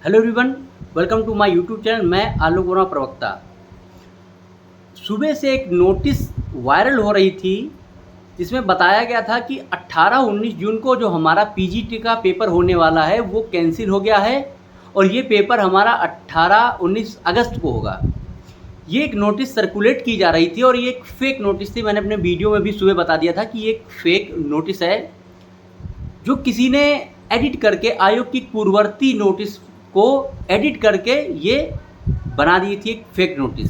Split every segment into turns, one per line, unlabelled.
Hello everyone, welcome to my YouTube channel. मैं आलोक वर्मा प्रवक्ता। सुबह से एक नोटिस वायरल हो रही थी जिसमें बताया गया था कि 18-19 जून को जो हमारा पीजीटी का पेपर होने वाला है वो कैंसिल हो गया है और ये पेपर हमारा 18-19 अगस्त को होगा। ये एक नोटिस सर्कुलेट की जा रही थी और ये एक फेक नोटिस थी। मैंने अपने वीडियो में भी सुबह बता दिया था कि ये एक फेक नोटिस है जो किसी ने एडिट करके आयोग की पूर्ववर्ती नोटिस को एडिट करके ये बना दी थी एक फेक नोटिस।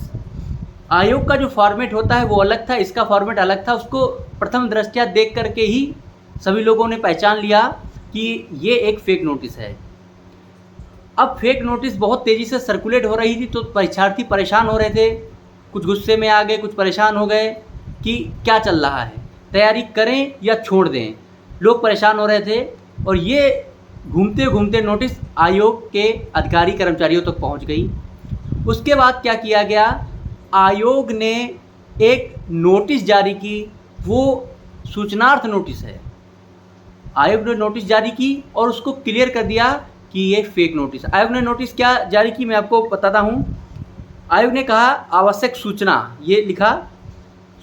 आयोग का जो फॉर्मेट होता है वो अलग था, इसका फॉर्मेट अलग था। उसको प्रथम दृष्टया देख करके ही सभी लोगों ने पहचान लिया कि ये एक फेक नोटिस है। अब फेक नोटिस बहुत तेज़ी से सर्कुलेट हो रही थी तो परीक्षार्थी परेशान हो रहे थे, कुछ गुस्से में आ गए, कुछ परेशान हो गए कि क्या चल रहा है, तैयारी करें या छोड़ दें। लोग परेशान हो रहे थे और ये घूमते घूमते नोटिस आयोग के अधिकारी कर्मचारियों तक पहुंच गई। उसके बाद क्या किया गया, आयोग ने एक नोटिस जारी की। वो सूचनार्थ नोटिस है। आयोग ने नोटिस जारी की और उसको क्लियर कर दिया कि ये फेक नोटिस। आयोग ने नोटिस क्या जारी की मैं आपको बताता हूँ। आयोग ने कहा आवश्यक सूचना, ये लिखा,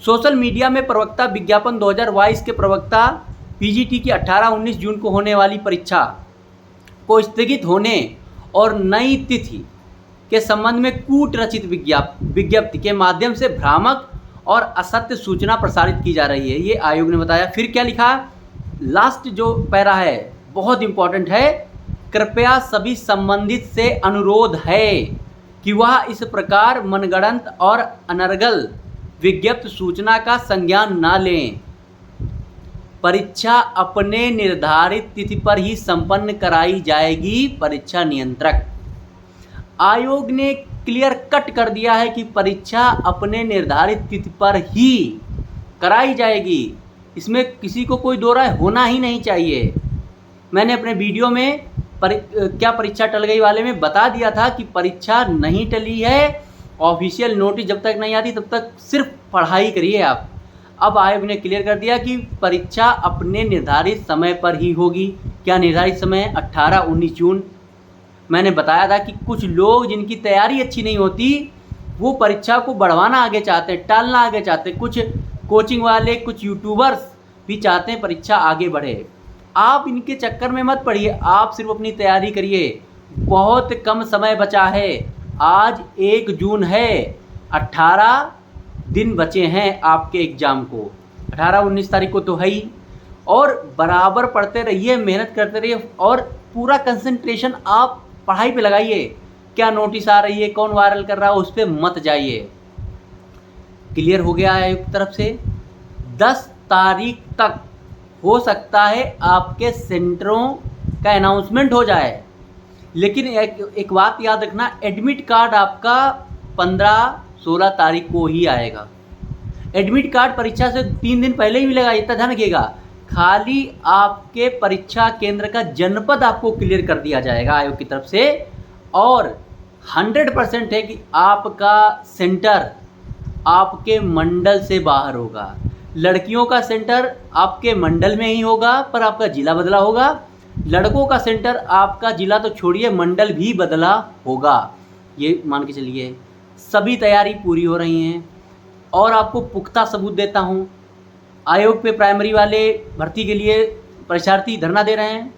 सोशल मीडिया में प्रवक्ता विज्ञापन 2022 के प्रवक्ता पीजीटी की 18-19 जून को होने वाली परीक्षा को स्थगित होने और नई तिथि के संबंध में कूट रचित विज्ञप्ति के माध्यम से भ्रामक और असत्य सूचना प्रसारित की जा रही है, ये आयोग ने बताया। फिर क्या लिखा, लास्ट जो पैरा है बहुत इंपॉर्टेंट है, कृपया सभी संबंधित से अनुरोध है कि वह इस प्रकार मनगढ़ंत और अनर्गल विज्ञप्ति सूचना का संज्ञान न लें। परीक्षा अपने निर्धारित तिथि पर ही संपन्न कराई जाएगी। परीक्षा नियंत्रक आयोग ने क्लियर कट कर दिया है कि परीक्षा अपने निर्धारित तिथि पर ही कराई जाएगी। इसमें किसी को कोई दो राय होना ही नहीं चाहिए। मैंने अपने वीडियो में क्या परीक्षा टल गई वाले में बता दिया था कि परीक्षा नहीं टली है। ऑफिशियल नोटिस जब तक नहीं आती तब तक सिर्फ पढ़ाई करिए आप। अब आयोग ने क्लियर कर दिया कि परीक्षा अपने निर्धारित समय पर ही होगी। क्या निर्धारित समय? 18-19 जून। मैंने बताया था कि कुछ लोग जिनकी तैयारी अच्छी नहीं होती वो परीक्षा को बढ़वाना आगे चाहते हैं, टालना आगे चाहते हैं। कुछ कोचिंग वाले, कुछ यूट्यूबर्स भी चाहते हैं परीक्षा आगे बढ़े। आप इनके चक्कर में मत पड़िए, आप सिर्फ अपनी तैयारी करिए। बहुत कम समय बचा है, आज 1 जून है, 18 दिन बचे हैं आपके एग्ज़ाम को। 18-19 तारीख को तो है ही। और बराबर पढ़ते रहिए, मेहनत करते रहिए और पूरा कंसंट्रेशन आप पढ़ाई पे लगाइए। क्या नोटिस आ रही है, कौन वायरल कर रहा है, उस पर मत जाइए। क्लियर हो गया है आयोग की तरफ से। 10 तारीख तक हो सकता है आपके सेंटरों का अनाउंसमेंट हो जाए, लेकिन एक बात याद रखना, एडमिट कार्ड आपका 15-16 तारीख को ही आएगा। एडमिट कार्ड परीक्षा से 3 दिन पहले ही मिलेगा, इतना ध्यान रखिएगा। खाली आपके परीक्षा केंद्र का जनपद आपको क्लियर कर दिया जाएगा आयोग की तरफ से, और 100% है कि आपका सेंटर आपके मंडल से बाहर होगा। लड़कियों का सेंटर आपके मंडल में ही होगा पर आपका जिला बदला होगा। लड़कों का सेंटर आपका जिला तो छोड़िए, मंडल भी बदला होगा। ये मान के चलिए सभी तैयारी पूरी हो रही हैं। और आपको पुख्ता सबूत देता हूँ, आयोग पे प्राइमरी वाले भर्ती के लिए परीक्षार्थी धरना दे रहे हैं।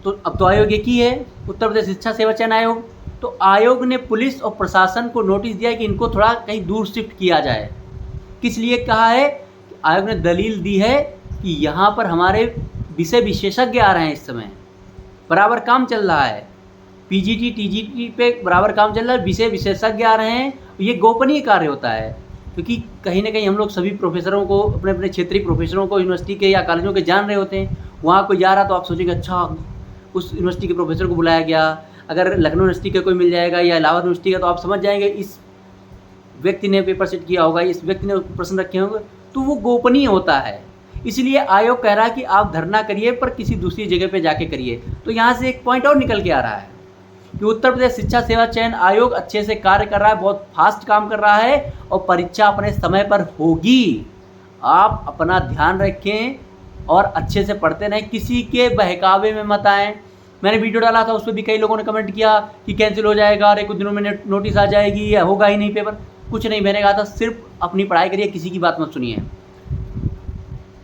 तो अब तो आयोग एक ही है, उत्तर प्रदेश शिक्षा सेवा चयन आयोग। तो आयोग ने पुलिस और प्रशासन को नोटिस दिया है कि इनको थोड़ा कहीं दूर शिफ्ट किया जाए। किस लिए कहा है? आयोग ने दलील दी है कि यहाँ पर हमारे विषय विशेषज्ञ आ रहे हैं, इस समय बराबर काम चल रहा है, पीजीटी टीजीटी पे बराबर काम चल रहा है, विषय विशेषज्ञ आ रहे हैं। ये गोपनीय कार्य होता है क्योंकि कहीं ना कहीं हम लोग सभी प्रोफेसरों को, अपने अपने क्षेत्रीय प्रोफेसरों को यूनिवर्सिटी के या कॉलेजों के जान रहे होते हैं। वहाँ कोई जा रहा तो आप सोचेंगे अच्छा उस यूनिवर्सिटी के प्रोफेसर को बुलाया गया। अगर लखनऊ यूनिवर्सिटी का कोई मिल जाएगा या इलाहाबाद यूनिवर्सिटी का तो आप समझ जाएंगे इस व्यक्ति ने पेपर सेट किया होगा, इस व्यक्ति ने प्रश्न रखे होंगे। तो वो गोपनीय होता है। इसलिए आयोग कह रहा है कि आप धरना करिए पर किसी दूसरी जगह पे जाके करिए। तो यहाँ से एक पॉइंट और निकल के आ रहा है कि उत्तर प्रदेश शिक्षा सेवा चयन आयोग अच्छे से कार्य कर रहा है, बहुत फास्ट काम कर रहा है और परीक्षा अपने समय पर होगी। आप अपना ध्यान रखें और अच्छे से पढ़ते रहें, किसी के बहकावे में मत आएँ। मैंने वीडियो डाला था, उस पर भी कई लोगों ने कमेंट किया कि कैंसिल हो जाएगा, अरे कुछ दिनों में नोटिस आ जाएगी या होगा ही नहीं पेपर। कुछ नहीं, मैंने कहा था सिर्फ अपनी पढ़ाई करिए, किसी की बात मत सुनिए।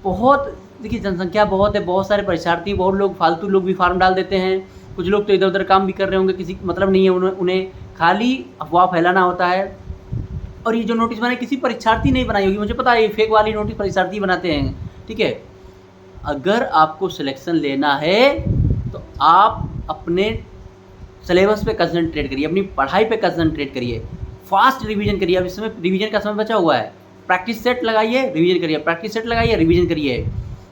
बहुत देखिए जनसंख्या बहुत है, बहुत सारे परीक्षार्थी, बहुत लोग फालतू लोग भी फार्म डाल देते हैं। कुछ लोग तो इधर उधर काम भी कर रहे होंगे, किसी मतलब नहीं है, उन्हें खाली अफवाह फैलाना होता है। और ये जो नोटिस बनाई किसी परीक्षार्थी नहीं बनाई होगी, मुझे पता है, ये फेक वाली नोटिस परीक्षार्थी बनाते हैं, ठीक है। अगर आपको सिलेक्शन लेना है तो आप अपने सिलेबस पे कंसंट्रेट करिए, अपनी पढ़ाई पे कंसंट्रेट करिए, फास्ट रिवीजन करिए। अब इस समय रिवीजन का समय बचा हुआ है, प्रैक्टिस सेट लगाइए, रिवीजन करिए, प्रैक्टिस सेट लगाइए, रिवीजन करिए।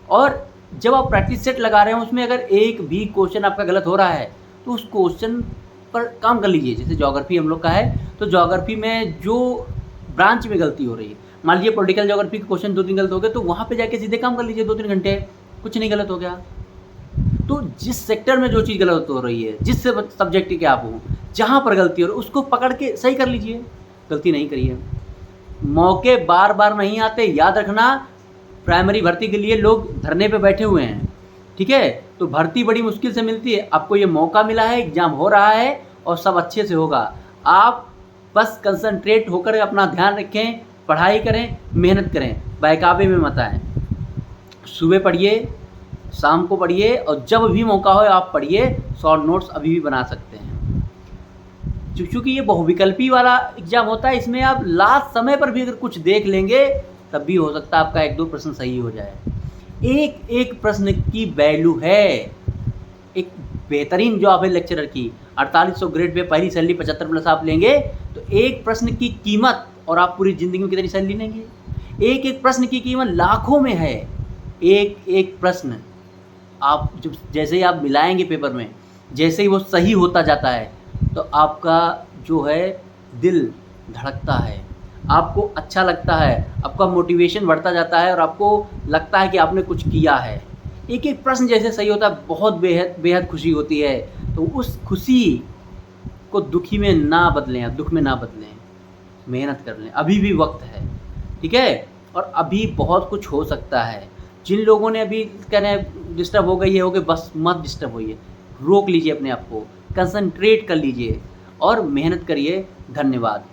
और जब आप प्रैक्टिस सेट लगा रहे हो, उसमें अगर एक भी क्वेश्चन आपका गलत हो रहा है तो उस क्वेश्चन पर काम कर लीजिए। जैसे ज्योग्राफी हम लोग का है, तो ज्योग्राफी में जो ब्रांच में गलती हो रही है, मान लीजिए पॉलिटिकल ज्योग्राफी के क्वेश्चन 2-3 गलत हो गए, तो वहाँ पे जाके सीधे काम कर लीजिए 2-3 घंटे, कुछ नहीं गलत हो गया। तो जिस सेक्टर में जो चीज़ गलत हो रही है, जिस सब्जेक्ट के आप हो, जहाँ पर गलती हो रही है, उसको पकड़ के सही कर लीजिए, गलती नहीं करिए। मौके बार बार नहीं आते, याद रखना। प्राइमरी भर्ती के लिए लोग धरने पे बैठे हुए हैं, ठीक है। तो भर्ती बड़ी मुश्किल से मिलती है, आपको ये मौका मिला है, एग्ज़ाम हो रहा है और सब अच्छे से होगा। आप बस कंसंट्रेट होकर अपना ध्यान रखें, पढ़ाई करें, मेहनत करें, बहकावे में मत आएँ। सुबह पढ़िए, शाम को पढ़िए, और जब भी मौका हो आप पढ़िए। शॉर्ट नोट्स अभी भी बना सकते हैं। चूँकि ये बहुविकल्पी वाला एग्ज़ाम होता है, इसमें आप लास्ट समय पर भी अगर कुछ देख लेंगे तब भी हो सकता है आपका 1-2 प्रश्न सही हो जाए। एक एक प्रश्न की वैल्यू है। एक बेहतरीन जॉब है लेक्चरर की, 4800 ग्रेड पे पहली सैलरी 75+ आप लेंगे, तो एक प्रश्न की कीमत, और आप पूरी ज़िंदगी में कितनी सैलरी लेंगे? एक एक प्रश्न की कीमत लाखों में है। एक एक प्रश्न आप जब जैसे ही आप मिलाएंगे पेपर में, जैसे ही वो सही होता जाता है, तो आपका जो है दिल धड़कता है, आपको अच्छा लगता है, आपका मोटिवेशन बढ़ता जाता है और आपको लगता है कि आपने कुछ किया है। एक एक प्रश्न जैसे सही होता है, बहुत बेहद बेहद खुशी होती है। तो उस खुशी को दुखी में ना बदलें, या दुख में ना बदलें, मेहनत कर लें, अभी भी वक्त है, ठीक है। और अभी बहुत कुछ हो सकता है। जिन लोगों ने अभी कह रहे हैं डिस्टर्ब हो गई है, हो गए, बस मत डिस्टर्ब होइए, रोक लीजिए अपने आप को, कंसंट्रेट कर लीजिए और मेहनत करिए। धन्यवाद।